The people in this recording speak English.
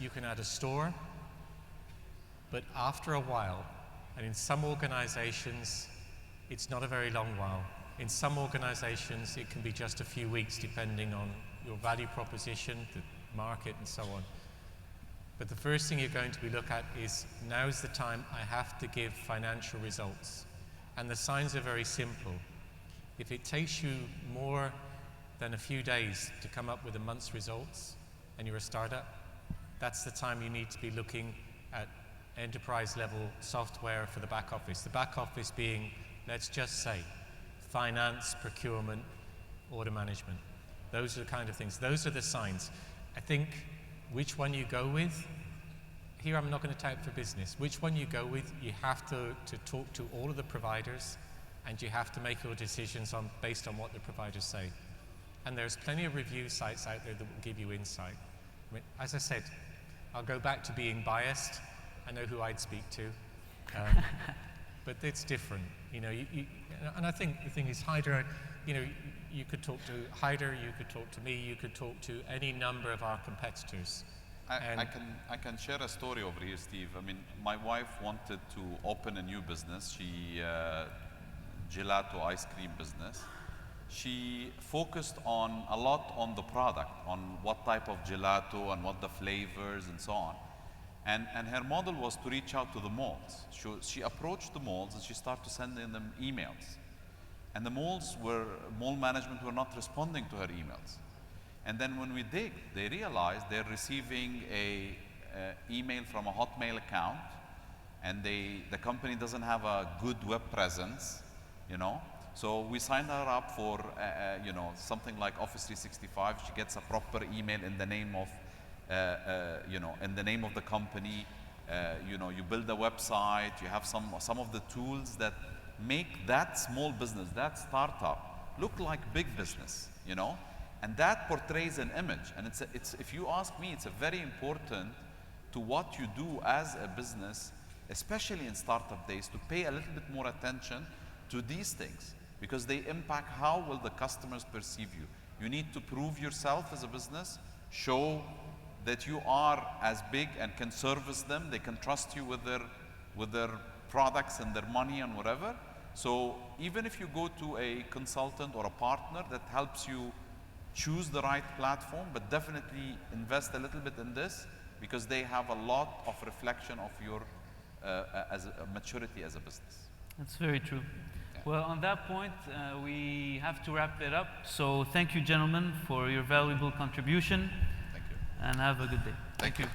you can add a store, but after a while, and in some organizations, it's not a very long while. In some organizations, it can be just a few weeks depending on your value proposition, the market, and so on. But the first thing you're going to be looking at is, now's the time I have to give financial results. And the signs are very simple. If it takes you more than a few days to come up with a month's results, and you're a startup, that's the time you need to be looking at enterprise level software for the back office. The back office being, let's just say, finance, procurement, order management. Those are the kind of things. Those are the signs. I think which one you go with, here I'm not going to type for business. Which one you go with, you have to talk to all of the providers, and you have to make your decisions based on what the providers say. And there's plenty of review sites out there that will give you insight. I mean, as I said, I'll go back to being biased. I know who I'd speak to, but it's different, you know. And I think the thing is, Haider, you know, you could talk to Haider, you could talk to me, you could talk to any number of our competitors. I can share a story over here, Steve. I mean, my wife wanted to open a new business. She gelato ice cream business. She focused a lot on the product, on what type of gelato and what the flavors and so on. And her model was to reach out to the malls. She approached the malls and she started sending them emails. And the mall management were not responding to her emails. And then when we dig, they realized they're receiving a email from a Hotmail account, and the company doesn't have a good web presence, you know. So we signed her up for, you know, something like Office 365. She gets a proper email in the name of, you know, in the name of the company. You know, you build a website. You have some of the tools that make that small business, that startup, look like big business, you know. And that portrays an image. And it's if you ask me, it's a very important to what you do as a business, especially in startup days, to pay a little bit more attention to these things, because they impact how will the customers perceive you. You need to prove yourself as a business, show that you are as big and can service them. They can trust you with their products and their money and whatever. So even if you go to a consultant or a partner that helps you choose the right platform, but definitely invest a little bit in this, because they have a lot of reflection of your as a maturity as a business. That's very true. Yeah. Well, on that point, we have to wrap it up. So thank you, gentlemen, for your valuable contribution. Thank you. And have a good day. Thank you.